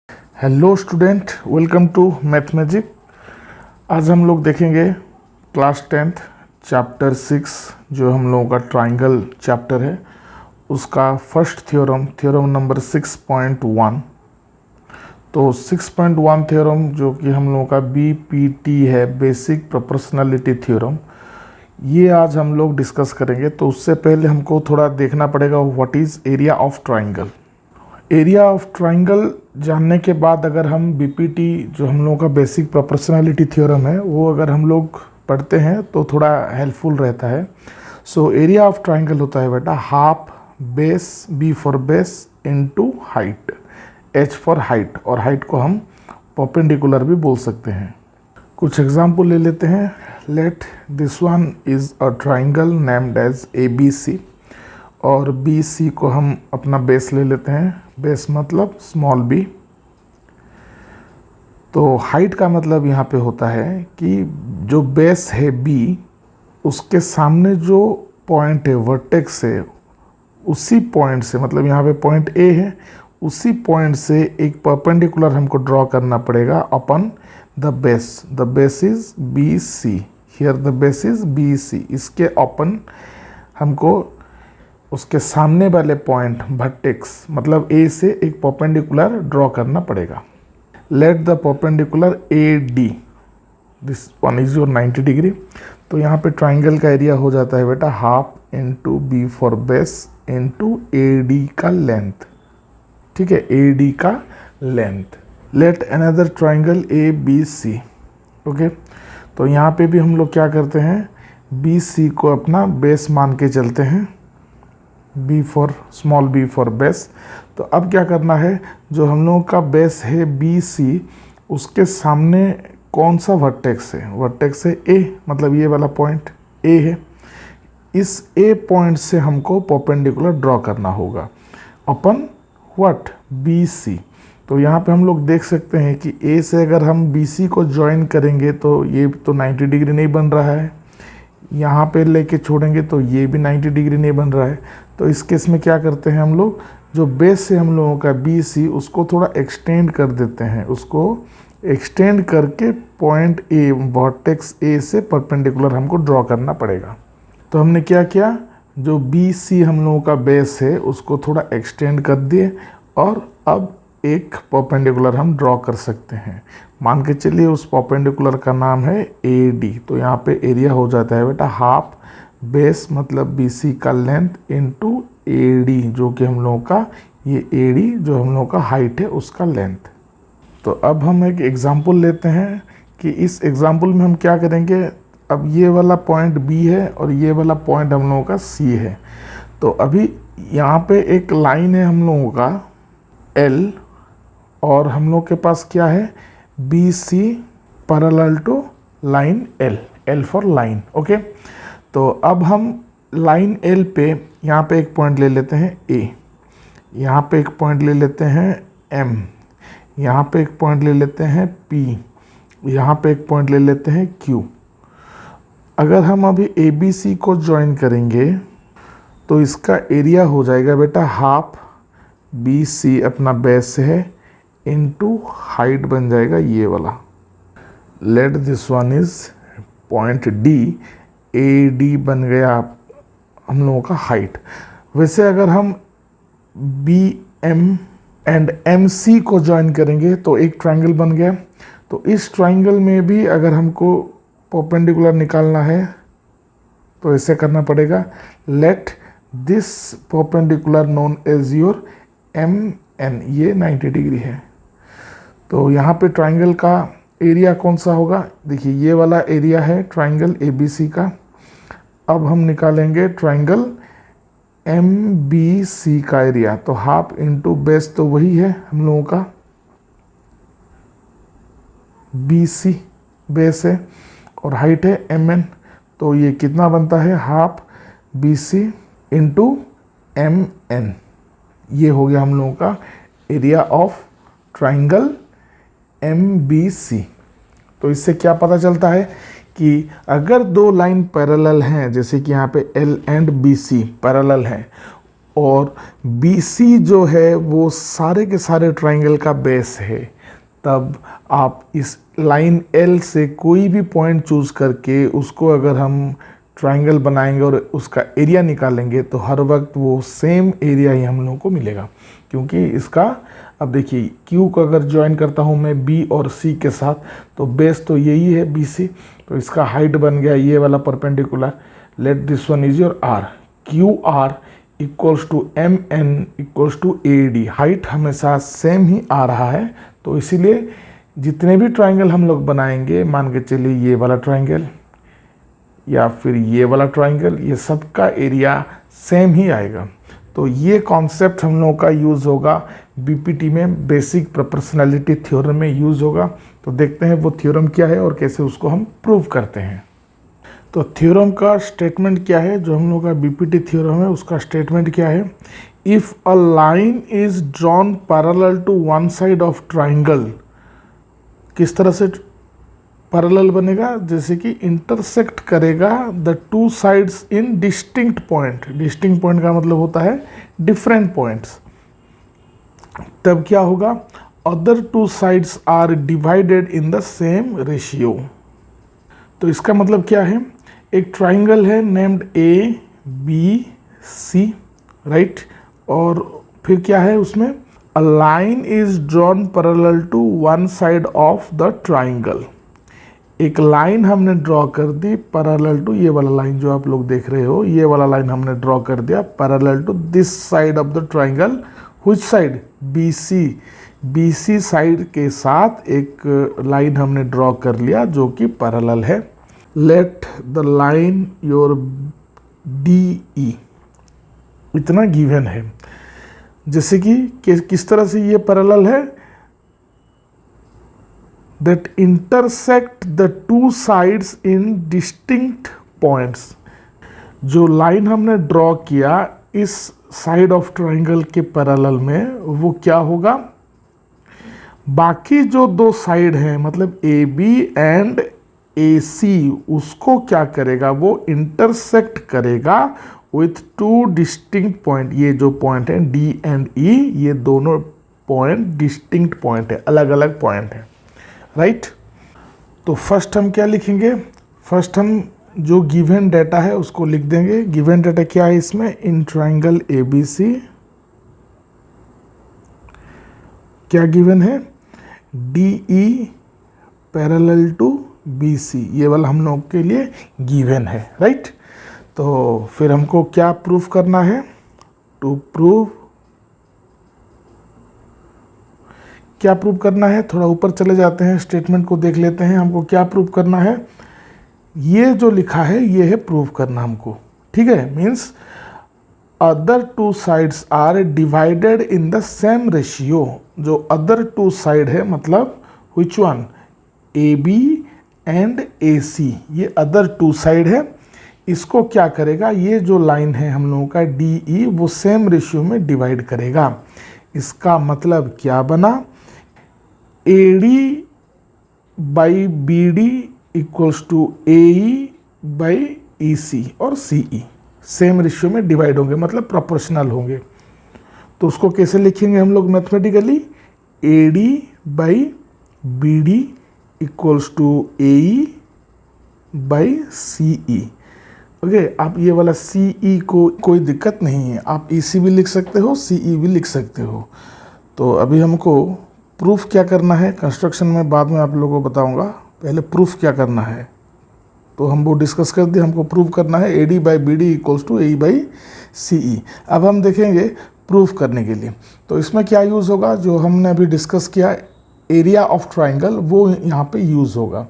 Hello student, welcome to Mathemagic. आज हम लोग देखेंगे क्लास 10th चैप्टर 6 जो हम लोगों का ट्राइंगल चैप्टर है, उसका फर्स्ट थ्योरम नंबर 6.1। तो 6.1 थ्योरम जो कि हम लोगों का BPT है, बेसिक प्रोपोर्शनलिटी थ्योरम, ये आज हम लोग डिस्कस करेंगे। तो उससे पहले हमको थोड़ा देखना पड़ेगा what is area of triangle. Area of triangle जानने के बाद अगर हम बीपीटी जो हम लोगों का बेसिक प्रोपोर्शनलिटी थ्योरम है वो अगर हम लोग पढ़ते हैं तो थोड़ा हेल्पफुल रहता है। सो एरिया ऑफ ट्राइंगल होता है बेटा half base, B for base into height, H for height, और हाइट को हम परपेंडिकुलर भी बोल सकते हैं। कुछ एग्जाम्पल ले लेते हैं। Let this one is a triangle named as ABC, और BC को हम अपना बेस ले लेते हैं। बेस मतलब स्मॉल b। तो हाइट का मतलब यहाँ पे होता है कि जो बेस है B, उसके सामने जो पॉइंट है वर्टेक्स है, उसी पॉइंट से, मतलब यहाँ पे पॉइंट A है, उसी पॉइंट से एक परपेंडिकुलर हमको ड्रॉ करना पड़ेगा upon the base. The base is BC, here the base is BC। इसके अपन हमको उसके सामने वाले पॉइंट वर्टेक्स मतलब A से एक परपेंडिकुलर ड्रॉ करना पड़ेगा। Let the perpendicular AD, this one is your 90 degree. तो यहाँ पे ट्राइंगल का एरिया हो जाता है बेटा half into B for base into AD का लेंथ। ठीक है, AD का length. Let another triangle ABC। Okay, तो यहाँ पे भी हम लोग क्या करते हैं, BC को अपना बेस मान के चलते हैं, स्मॉल b फॉर बेस। तो अब क्या करना है, जो हम लोगों का बेस है BC, उसके सामने कौन सा वर्टेक्स है? वर्टेक्स है A, मतलब ये वाला पॉइंट A है। इस A पॉइंट से हमको परपेंडिकुलर ड्रॉ करना होगा अपन व्हाट BC। तो यहाँ पे हम लोग देख सकते हैं कि A से अगर हम BC को ज्वाइन करेंगे तो ये तो 90 डिग्री नहीं बन रहा है, यहाँ पे लेके छोड़ेंगे तो ये भी 90 डिग्री नहीं बन रहा है। तो इस केस में क्या करते हैं हम लोग, जो बेस से हम लोगों का BC, उसको थोड़ा एक्सटेंड कर देते हैं। उसको एक्सटेंड करके पॉइंट A, वर्टेक्स A से परपेंडिकुलर हमको ड्रॉ करना पड़ेगा। तो हमने क्या किया, जो BC हम लोगों का बेस है उसको थोड़ा एक्सटेंड कर दिए, और अब एक परपेंडिकुलर हम ड्रॉ कर सकते हैं। मान के चलिए उस परपेंडिकुलर का नाम है AD। तो यहाँ पे एरिया हो जाता है बेटा हाफ बेस मतलब BC का लेंथ इनटू AD, जो कि हम लोगों का ये AD जो हम लोगों का हाइट है उसका लेंथ। तो अब हम एक एग्जांपल लेते हैं कि इस एग्जांपल में हम क्या करेंगे। अब ये वाला पॉइंट B है और ये वाला पॉइंट हम लोगों का C है। तो अभी यहाँ पे एक लाइन है हम लोगों का L, और हम लोग के पास क्या है BC parallel to line L, L for line. Okay, तो अब हम लाइन L पे यहाँ पे एक पॉइंट ले लेते हैं A, यहाँ पे एक पॉइंट ले लेते हैं M, यहाँ पे एक पॉइंट ले लेते हैं P, यहाँ पे एक पॉइंट ले लेते हैं Q। अगर हम अभी ABC को ज्वाइन करेंगे तो इसका एरिया हो जाएगा बेटा हाफ BC अपना बेस है इनटू हाइट बन जाएगा ये वाला। Late this one is point D, AD बन गया हम लोगों का हाइट। वैसे अगर हम BM एंड MC को ज्वाइन करेंगे तो एक ट्राइंगल बन गया। तो इस ट्राइंगल में भी अगर हमको परपेंडिकुलर निकालना है तो ऐसे करना पड़ेगा। Let this perpendicular known as your MN, ये 90 डिग्री है। तो यहाँ पे ट्राइंगल का एरिया कौन सा होगा, देखिए ये वाला एरिया है ट्राइंगल ABC का। अब हम निकालेंगे ट्राइंगल MBC का एरिया। तो हाफ इंटू बेस तो वही है हम लोगों का BC बेस है, और हाइट है MN। तो ये कितना बनता है हाफ BC इंटू MN। ये हो गया हम लोगों का एरिया ऑफ ट्राइंगल MBC। तो इससे क्या पता चलता है कि अगर दो लाइन पैरेलल हैं, जैसे कि यहाँ पे L एंड BC पैरेलल हैं, और BC जो है वो सारे के सारे ट्राइंगल का बेस है, तब आप इस लाइन L से कोई भी पॉइंट चूज करके उसको अगर हम ट्राइंगल बनाएंगे और उसका एरिया निकालेंगे तो हर वक्त वो सेम एरिया ही हम लोगों को मिलेगा, क्योंकि इसका अब देखिए Q को अगर ज्वाइन करता हूँ मैं B और C के साथ तो बेस तो यही है BC, तो इसका हाइट बन गया ये वाला perpendicular. Let this one is your R, QR equals to MN equals to AD। Height हमेशा सेम ही आ रहा है, तो इसीलिए जितने भी ट्राइंगल हम लोग बनाएंगे, मान के चलिए ये वाला ट्राइंगल या फिर ये वाला ट्राइंगल, ये सब का एरिया सेम ही आएगा। तो ये कॉन्सेप्ट हम लोगों का यूज़ होगा BPT में, बेसिक प्रोपोर्शनैलिटी थ्योरम में यूज़ होगा। तो देखते हैं वो थ्योरम क्या है और कैसे उसको हम प्रूव करते हैं। तो थ्योरम का स्टेटमेंट क्या है, जो हम लोग का BPT थ्योरम है उसका स्टेटमेंट क्या है, if a line is drawn parallel to one side of triangle, किस तरह से पैरेलल बनेगा, जैसे कि इंटरसेक्ट करेगा the two sides in distinct point. Distinct point का मतलब होता है डिफरेंट पॉइंट्स। तब क्या होगा, other two sides are divided in the same ratio. तो इसका मतलब क्या है, एक ट्राइंगल है नेम्ड ABC, राइट, और फिर क्या है उसमें, a line is drawn parallel to one side of the triangle. एक लाइन हमने ड्रॉ कर दी पैरेलल टू, ये वाला लाइन जो आप लोग देख रहे हो, ये वाला लाइन हमने ड्रॉ कर दिया parallel to this side of the triangle. Which side, BC side के साथ एक लाइन हमने ड्रॉ कर लिया जो कि पैरेलल है। Let the line your DE, इतना गिवन है। जैसे कि किस तरह से ये पैरेलल है, that intersect the two sides in distinct points। जो लाइन हमने ड्रॉ किया इस साइड ऑफ ट्राइंगल के पैरेलल में, वो क्या होगा, बाकी जो दो साइड हैं मतलब AB एंड AC, उसको क्या करेगा, वो इंटरसेक्ट करेगा विथ टू डिस्टिंक्ट पॉइंट। ये जो पॉइंट है D एंड E, ये दोनों पॉइंट डिस्टिंक्ट पॉइंट है, अलग अलग पॉइंट है, राइट। तो फर्स्ट हम क्या लिखेंगे, फर्स्ट हम जो गिवन डाटा है उसको लिख देंगे। गिवन डाटा क्या है इसमें, इन ट्राइंगल ABC क्या गिवन है, DE पैरेलल टू BC, ये वाला हम लोग के लिए गिवन है, राइट। तो फिर हमको क्या प्रूफ करना है, टू प्रूव, क्या प्रूव करना है, थोड़ा ऊपर चले जाते हैं, स्टेटमेंट को देख लेते हैं। हमको क्या प्रूव करना है, ये जो लिखा है ये है प्रूव करना हमको, ठीक है। Means other two sides are divided in the same ratio. जो अदर टू साइड है मतलब which one, AB and AC, ये अदर टू साइड है। इसको क्या करेगा, ये जो लाइन है हम लोगों का DE, वो सेम रेशियो में डिवाइड करेगा। इसका मतलब क्या बना, AD by BD equals to AE by EC और CE, सेम रेशियो में डिवाइड होंगे, मतलब प्रोपोर्शनल होंगे। तो उसको कैसे लिखेंगे हम लोग mathematically, AD by BD equals to AE by CE। Okay, आप ये वाला CE को कोई दिक्कत नहीं है, आप EC भी लिख सकते हो, CE भी लिख सकते हो। तो अभी हमको प्रूफ क्या करना है, कंस्ट्रक्शन में बाद में आप लोगों को बताऊंगा, पहले प्रूफ क्या करना है तो हम वो डिस्कस कर दिए। हमको प्रूफ करना है AD by BD equals to AE by CE। अब हम देखेंगे प्रूफ करने के लिए, तो इसमें क्या यूज़ होगा, जो हमने अभी डिस्कस किया एरिया ऑफ ट्राइंगल, वो यहाँ पे यूज़ होगा।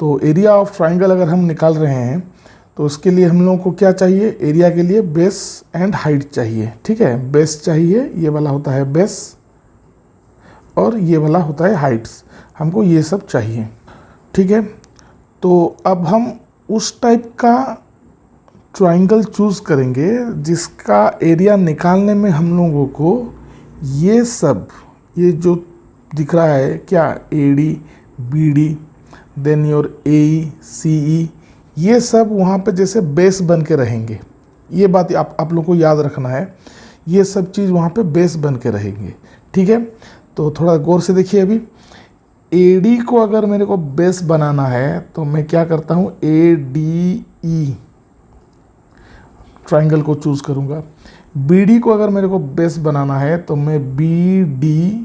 तो एरिया ऑफ ट्राइंगल अगर हम निकाल रहे हैं तो उसके लिए हम लोगों को क्या चाहिए, एरिया के लिए बेस एंड हाइट चाहिए, ठीक है। बेस चाहिए, ये वाला होता है बेस और ये वाला होता है हाइट्स, हमको ये सब चाहिए, ठीक है। तो अब हम उस टाइप का ट्राइंगल चूज़ करेंगे जिसका एरिया निकालने में हम लोगों को ये सब, ये जो दिख रहा है क्या, AD BD then your AE CE, ये सब वहाँ पे जैसे बेस बन के रहेंगे। ये बात आप लोग को याद रखना है ये सब चीज़ वहाँ पे बेस बन के रहेंगे। ठीक है, तो थोड़ा गौर से देखिए। अभी AD को अगर मेरे को बेस बनाना है तो मैं क्या करता हूँ, ADE ट्राइंगल को चूज़ करूँगा। BD को अगर मेरे को बेस बनाना है तो मैं BDE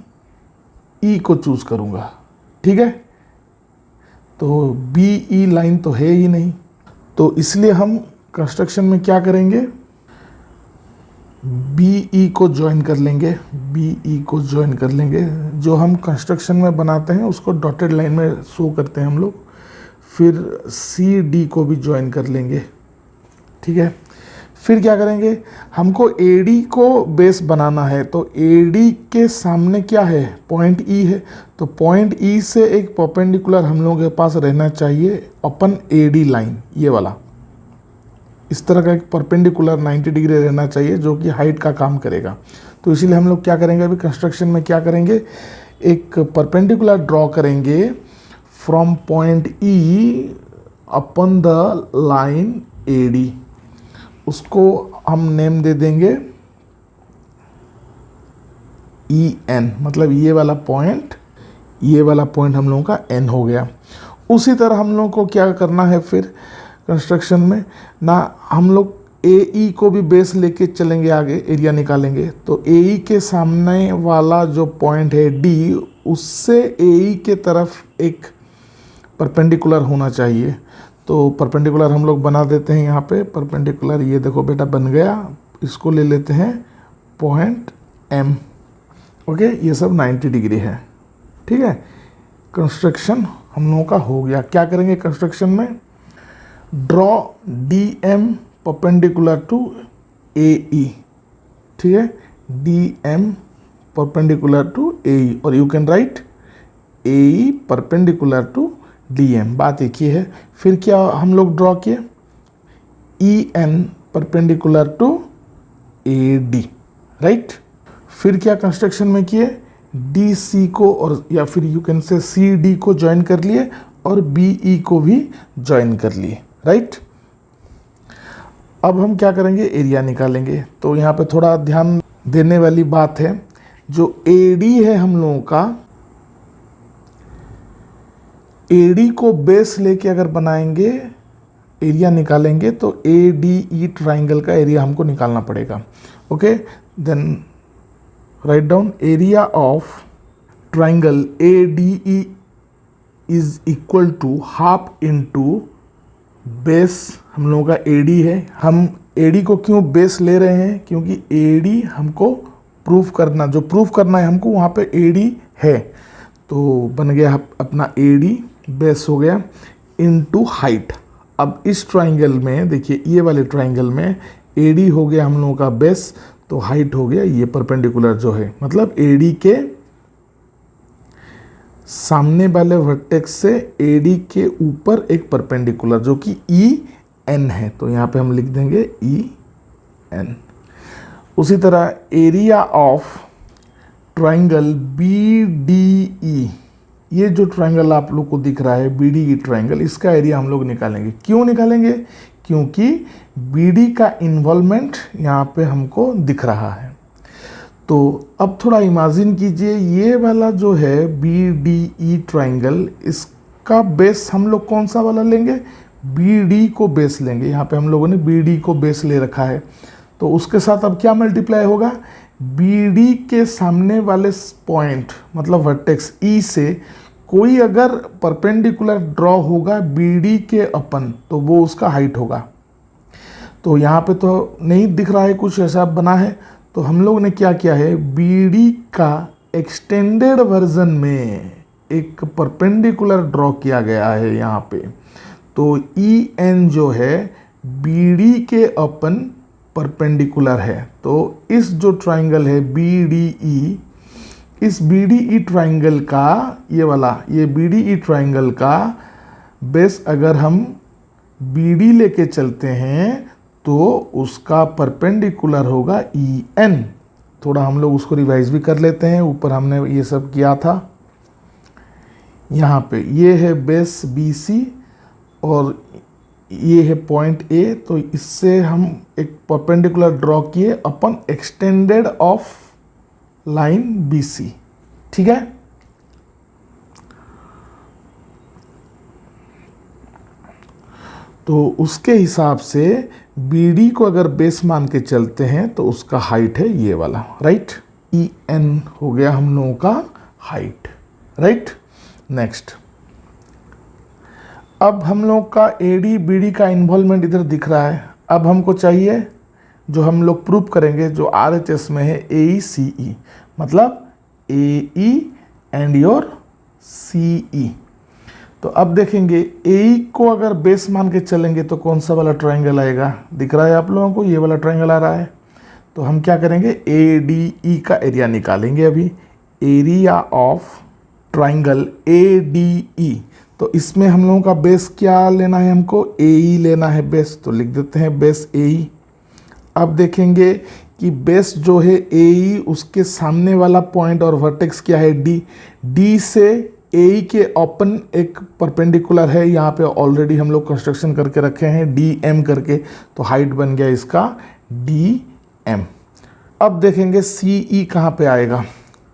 को चूज़ करूँगा। ठीक है, तो BE लाइन तो है ही नहीं, तो इसलिए हम कंस्ट्रक्शन में क्या करेंगे, BE को ज्वाइन कर लेंगे। BE को ज्वाइन कर लेंगे, जो हम कंस्ट्रक्शन में बनाते हैं उसको डॉटेड लाइन में शो करते हैं हम लोग। फिर CD को भी ज्वाइन कर लेंगे। ठीक है, फिर क्या करेंगे, हमको AD को बेस बनाना है तो AD के सामने क्या है, पॉइंट E है, तो पॉइंट E से एक परपेंडिकुलर हम लोगों के पास रहना चाहिए अपन AD लाइन, ये वाला इस तरह का एक परपेंडिकुलर 90 डिग्री रहना चाहिए जो कि हाइट का काम करेगा। तो इसीलिए हम लोग क्या करेंगे, अभी कंस्ट्रक्शन में क्या करेंगे, एक परपेंडिकुलर ड्रॉ करेंगे from point E upon the line AD। उसको हम नेम दे देंगे EN, मतलब ये वाला पॉइंट हम लोगों का N हो गया। उसी तरह हम लोगों को क्या करना है फिर कंस्ट्रक्शन में ना, हम लोग AE को भी बेस लेके चलेंगे, आगे एरिया निकालेंगे। तो AE के सामने वाला जो पॉइंट है D, उससे AE के तरफ एक परपेंडिकुलर होना चाहिए। तो परपेंडिकुलर हम लोग बना देते हैं यहाँ पे परपेंडिकुलर, ये देखो बेटा बन गया। इसको ले लेते हैं पॉइंट M। ओके, ये सब 90 डिग्री है। ठीक है, कंस्ट्रक्शन हम लोगों का हो गया। क्या करेंगे कंस्ट्रक्शन में, draw DM perpendicular to AE। ठीक है, DM परपेंडिकुलर टू AE, और you can write AE perpendicular to DM, बात एक ही है। फिर क्या हम लोग ड्रॉ किए, EN perpendicular to AD, right. फिर क्या कंस्ट्रक्शन में किए, DC को और या फिर यू कैन से CD को ज्वाइन कर लिए और BE को भी ज्वाइन कर लिए, राइट। अब हम क्या करेंगे, एरिया निकालेंगे। तो यहाँ पे थोड़ा ध्यान देने वाली बात है, जो AD है हम लोगों का, AD को बेस लेके अगर बनाएंगे, एरिया निकालेंगे, तो ADE ट्राइंगल का एरिया हमको निकालना पड़ेगा। Okay, then write down area of triangle ADE is equal to half into base. हम लोगों का AD है, हम AD को क्यों बेस ले रहे हैं, क्योंकि AD हमको प्रूफ करना, जो प्रूफ करना है हमको वहाँ पे AD है। तो बन गया अपना AD बेस हो गया इनटू हाइट। अब इस ट्राइंगल में देखिए, ये वाले ट्राइंगल में AD हो गया हम लोगों का बेस, तो हाइट हो गया ये परपेंडिकुलर जो है, मतलब AD के सामने वाले वर्टेक्स से AD के ऊपर एक परपेंडिकुलर जो कि EN है, तो यहाँ पे हम लिख देंगे EN। उसी तरह एरिया ऑफ ट्राइंगल BDE, ये जो ट्राइंगल आप लोग को दिख रहा है BDE ट्राइंगल, इसका एरिया हम लोग निकालेंगे। क्यों निकालेंगे, क्योंकि BD का इन्वॉल्वमेंट यहाँ पे हमको दिख रहा है। तो अब थोड़ा इमेजिन कीजिए, ये वाला जो है BDE ट्राइंगल, इसका बेस हम लोग कौन सा वाला लेंगे, BD को बेस लेंगे। यहाँ पे हम लोगों ने BD को बेस ले रखा है, तो उसके साथ अब क्या मल्टीप्लाई होगा, BD के सामने वाले पॉइंट मतलब वर्टेक्स E से कोई अगर परपेंडिकुलर ड्रॉ होगा BD के अपन, तो वो उसका हाइट होगा। तो यहाँ पे तो नहीं दिख रहा है कुछ ऐसा बना है, तो हम लोग ने क्या किया है, BD का एक्सटेंडेड वर्जन में एक परपेंडिकुलर ड्रॉ किया गया है यहाँ पे। तो EN जो है BD के अपन परपेंडिकुलर है। तो इस जो ट्राइंगल है BDE, इस BDE ट्राइंगल का ये BDE ट्राइंगल का बेस अगर हम BD लेके चलते हैं तो उसका परपेंडिकुलर होगा EN। थोड़ा हम लोग उसको रिवाइज भी कर लेते हैं, ऊपर हमने ये सब किया था। यहाँ पे ये है बेस BC और ये है पॉइंट ए, तो इससे हम एक परपेंडिकुलर ड्रॉ किए अपन extended of line B C. ठीक है, तो उसके हिसाब से बी डी को अगर बेस मान के चलते हैं तो उसका हाइट है ये वाला, राइट। ई एन हो गया हम लोगों का हाइट, राइट। नेक्स्ट, अब हम लोग का ए डी बी डी का इन्वॉल्वमेंट इधर दिख रहा है। अब हमको चाहिए जो हम लोग प्रूव करेंगे, जो आर एच एस में है ए ई सी ई, मतलब ए ई एंड योर सी ई। तो अब देखेंगे ए ई को अगर बेस मान के चलेंगे तो कौन सा वाला ट्रायंगल आएगा, दिख रहा है आप लोगों को, ये वाला ट्रायंगल आ रहा है। तो हम क्या करेंगे, ए डी ई का एरिया निकालेंगे अभी, area of triangle A D ई। तो इसमें हम लोगों का बेस क्या लेना है, हमको ए ई लेना है बेस, तो लिख देते हैं बेस ए ई। अब देखेंगे कि बेस जो है ए ई, उसके सामने वाला पॉइंट और वर्टेक्स क्या है डी। डी से ए ई के ओपन एक परपेंडिकुलर है, यहाँ पे ऑलरेडी हम लोग कंस्ट्रक्शन करके रखे हैं डी एम करके, तो हाइट बन गया इसका डी एम। अब देखेंगे सी ई कहाँ पे आएगा।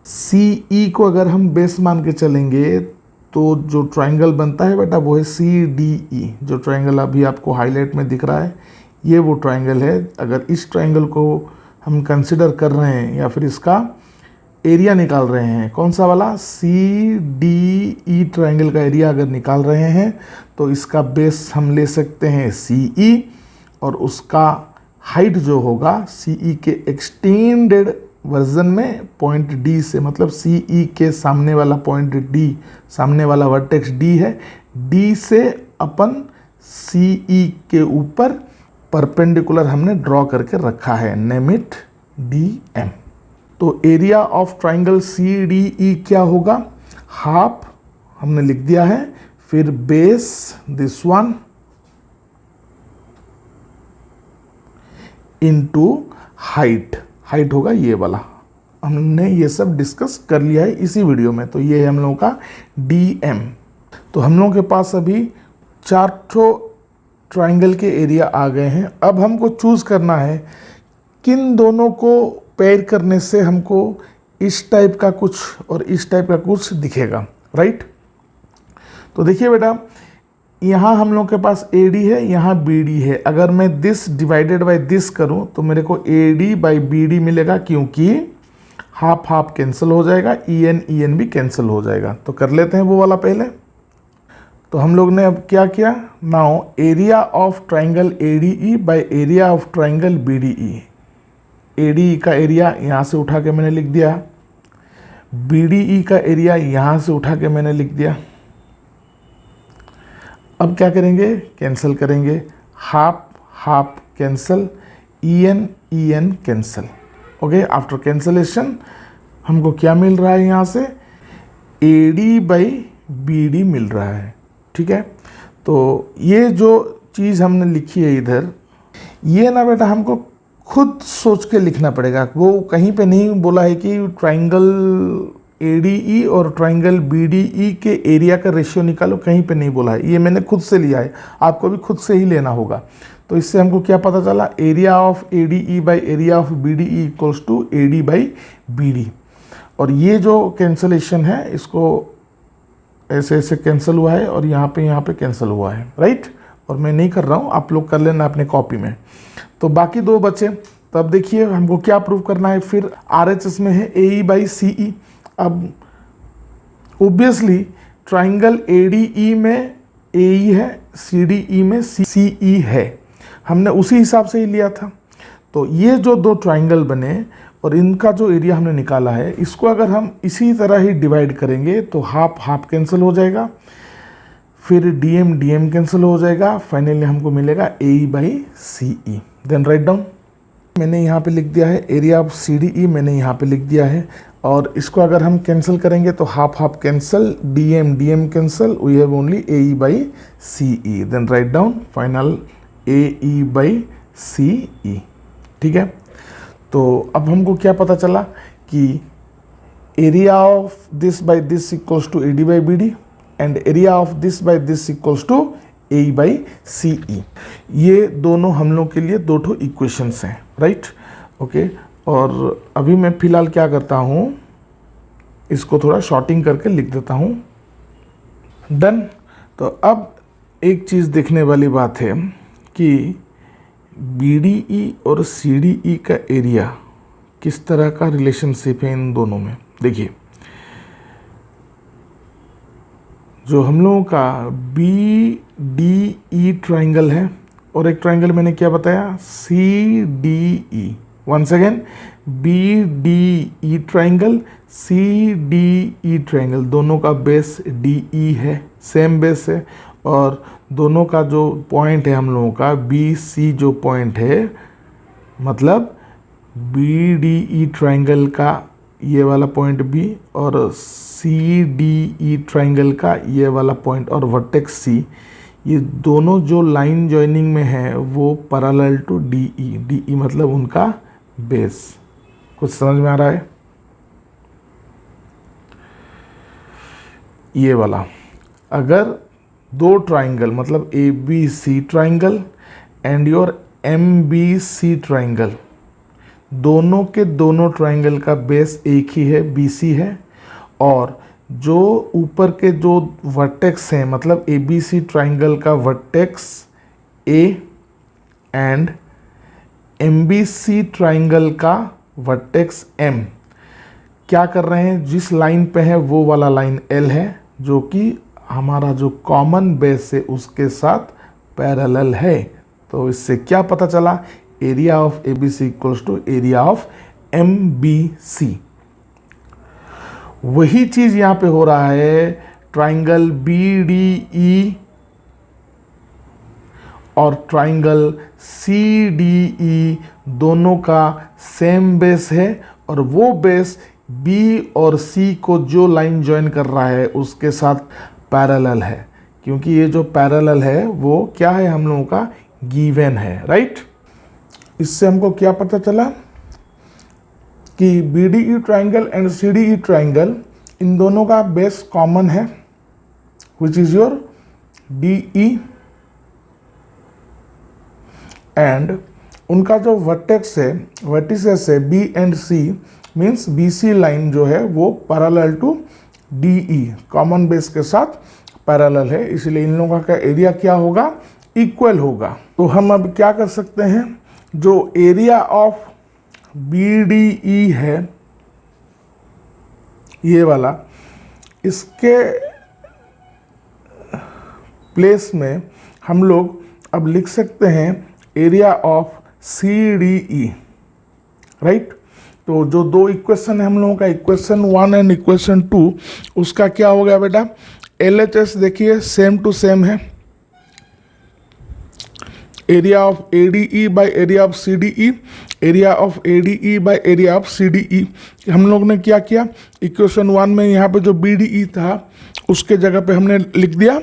सी ई को अगर हम बेस मान के चलेंगे तो जो ट्रायंगल बनता है बेटा वो है सी डी ई। जो ट्रायंगल अभी आपको हाईलाइट में दिख रहा है ये वो ट्रायंगल है। अगर इस ट्रायंगल को हम कंसिडर कर रहे हैं या फिर इसका एरिया निकाल रहे हैं, कौन सा वाला, सी डी ई ट्रायंगल का एरिया अगर निकाल रहे हैं तो इसका बेस हम ले सकते हैं सी ई, और उसका हाइट जो होगा सी ई के एक्सटेंडेड वर्जन में पॉइंट डी से, मतलब सी ई के सामने वाला पॉइंट डी, सामने वाला वर्टेक्स डी है, डी से अपन सी ई के ऊपर परपेंडिकुलर हमने ड्रॉ करके रखा है, नेम इट डी एम। तो area of triangle C D E क्या होगा, हाफ हमने लिख दिया है, फिर base this one into height, height होगा ये वाला। हमने ये सब डिस्कस कर लिया है इसी वीडियो में। तो ये है हम लोगों का डी एम। तो हम लोगों के पास अभी 4 ट्राइंगल के एरिया आ गए हैं। अब हमको चूज करना है किन दोनों को पेयर करने से हमको इस टाइप का कुछ और इस टाइप का कुछ दिखेगा, राइट। तो देखिए बेटा, यहाँ हम लोग के पास ए डी है, यहाँ बी डी है। अगर मैं दिस डिवाइडेड बाय दिस करूँ तो मेरे को A D by B D मिलेगा, क्योंकि हाफ हाफ कैंसिल हो जाएगा, ई एन भी कैंसिल हो जाएगा। तो कर लेते हैं वो वाला पहले। तो हम लोग ने अब क्या किया, now area of triangle A D E by area of triangle B D E. A D E का एरिया यहाँ से उठा के मैंने लिख दिया, बी डी ई का एरिया यहाँ से उठा के मैंने लिख दिया। अब क्या करेंगे, कैंसिल करेंगे, half half cancel, E N cancel. Okay, after cancellation हमको क्या मिल रहा है, यहाँ से A D by B D मिल रहा है, ठीक है। तो ये जो चीज़ हमने लिखी है इधर, ये ना बेटा हमको खुद सोच के लिखना पड़ेगा। वो कहीं पे नहीं बोला है कि ट्राइंगल ए डी ई और ट्राइंगल बी डी ई के एरिया का रेशियो निकालो, कहीं पे नहीं बोला है। ये मैंने खुद से लिया है, आपको भी खुद से ही लेना होगा। तो इससे हमको क्या पता चला, area of A D E by area of B D E equals to A D by B D. और ये जो कैंसलेशन है इसको ऐसे ऐसे कैंसिल हुआ है और यहाँ पे कैंसिल हुआ है, राइट। और मैं नहीं कर रहा हूँ, आप लोग कर लेना अपने कॉपी में। तो बाकी 2 बचे। तो अब देखिए हमको क्या प्रूव करना है, फिर आर एच एस में है ए ई बाई सी ई। अब ओबियसली ट्राइंगल ए डी ई में ए ई है, सी डी ई में सी ई है, हमने उसी हिसाब से ही लिया था। तो ये जो 2 ट्राइंगल बने और इनका जो एरिया हमने निकाला है, इसको अगर हम इसी तरह ही डिवाइड करेंगे तो हाफ हाफ कैंसिल हो जाएगा, फिर डी एम कैंसिल हो जाएगा, फाइनली हमको मिलेगा A E by C E. Then write down, मैंने यहाँ पे लिख दिया है area of C D E, मैंने यहाँ पे लिख दिया है। और इसको अगर हम कैंसिल करेंगे तो half half cancel, D M cancel, we have only A E by C E. Then write down final A E by C E, ठीक है। तो अब हमको क्या पता चला कि area of this by this equals to A D by B D and area of this by this equals to A by C E. ये दोनों हम लोग के लिए दो ठो इक्वेशंस हैं, राइट, ओके। और अभी मैं फिलहाल क्या करता हूँ, इसको थोड़ा शॉर्टिंग करके लिख देता हूँ। डन। तो अब एक चीज़ देखने वाली बात है कि BDE और CDE का एरिया किस तरह का रिलेशनशिप है इन दोनों में। देखिए, जो हम लोगों का BDE ट्राइंगल है और एक ट्राइंगल मैंने क्या बताया, CDE। Once again, BDE triangle, CDE triangle, दोनों का बेस DE है, सेम बेस है, और दोनों का जो पॉइंट है हम लोगों का BC जो पॉइंट है, मतलब BDE ट्राइंगल का ये वाला पॉइंट B और CDE ट्राइंगल का ये वाला पॉइंट और वर्टेक्स C, ये दोनों जो लाइन जॉइनिंग में है वो पैरेलल टू DE। DE मतलब उनका बेस। कुछ समझ में आ रहा है? ये वाला अगर दो ट्राइंगल मतलब ABC triangle and your MBC triangle, दोनों के दोनों ट्राइंगल का बेस एक ही है, BC है, और जो ऊपर के जो वर्टेक्स हैं मतलब ABC ट्राइंगल का vertex A and MBC triangle का वर्टेक्स M क्या कर रहे हैं, जिस लाइन पे है वो वाला लाइन L है, जो कि हमारा जो कॉमन बेस है उसके साथ पैरेलल है। तो इससे क्या पता चला, area of ABC equals to area of MBC। वही चीज यहां पे हो रहा है ट्राइंगल BDE और ट्राइंगल CDE, दोनों का सेम बेस है और वो बेस B और C को जो लाइन ज्वाइन कर रहा है उसके साथ पैरेलल है, क्योंकि ये जो पैरेलल है वो क्या है, हम लोगों का गिवन है, राइट। इससे हमको क्या पता चला कि BDE triangle and CDE triangle, इन दोनों का बेस कॉमन है, which is your DE, and उनका जो वर्टेक्स है, वर्टिसेस है B and C, means BC line जो है वो parallel to DE, common base के साथ पैरेलल है, इसलिए इन लोगों का एरिया क्या होगा, इक्वल होगा। तो हम अब क्या कर सकते हैं, जो एरिया ऑफ BDE है ये वाला, इसके प्लेस में हम लोग अब लिख सकते हैं एरिया ऑफ CDE, राइट। तो जो दो इक्वेशन है हम लोगों का, इक्वेशन 1 एंड इक्वेशन 2, उसका क्या हो गया बेटा, LHS देखिए सेम टू सेम है, area of ADE by area of CDE, area of ADE by area of CDE। हम लोग ने क्या किया, इक्वेशन 1 में यहाँ पे जो BDE था उसके जगह पे हमने लिख दिया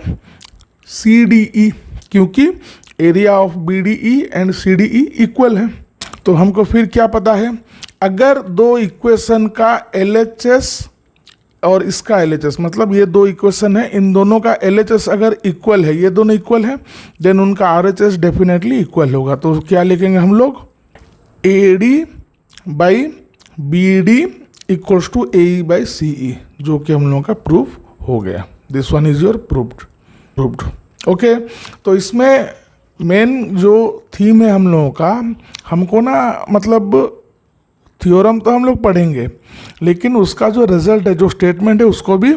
CDE, क्योंकि area of BDE and CDE equal है। तो हमको फिर क्या पता है, अगर दो इक्वेशन का LHS और इसका LHS, मतलब ये दो इक्वेशन है, इन दोनों का LHS अगर इक्वल है, ये दोनों इक्वल है, देन उनका RHS डेफिनेटली इक्वल होगा। तो क्या लिखेंगे हम लोग, AD by BD equals to AE by CE, जो कि हम लोगों का प्रूफ हो गया। This one is your proved. Okay, तो इसमें मेन जो थीम है हम लोगों का, हमको ना मतलब थ्योरम तो हम लोग पढ़ेंगे, लेकिन उसका जो रिजल्ट है, जो स्टेटमेंट है, उसको भी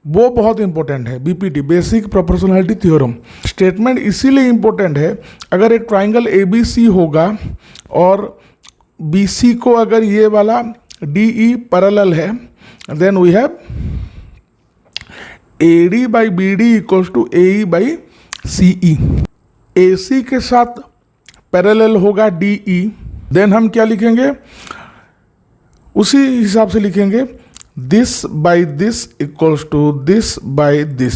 वो बहुत इंपॉर्टेंट है। BPT, basic proportionality theorem. Statement इसीलिए इंपॉर्टेंट है, अगर एक ट्राइंगल ABC होगा और BC को अगर ये वाला DE पैरेलल है, then we have AD by BD equals to AE by CE। AC के साथ पैरेलल होगा DE, देन हम क्या लिखेंगे, उसी हिसाब से लिखेंगे this by this equals to this by this.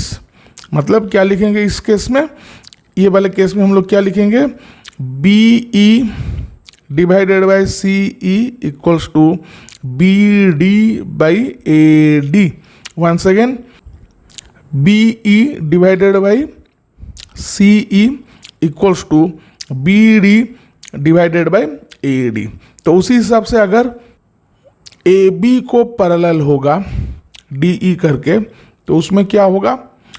मतलब क्या लिखेंगे इस केस में, ये वाले केस में हम लोग क्या लिखेंगे, BE divided by CE equals to BD by AD। Once again BE divided by C E equals to B D divided by A D. तो उसी हिसाब से अगर ए बी को पैरेलल होगा डी ई करके, तो उसमें क्या होगा,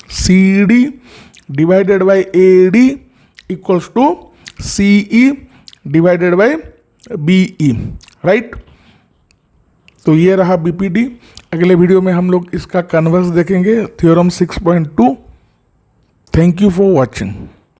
C D divided by A D equals to C E divided by B E, right. तो ये रहा बीपीडी। अगले वीडियो में हम लोग इसका कन्वर्स देखेंगे, theorem 6.2। Thank you for watching.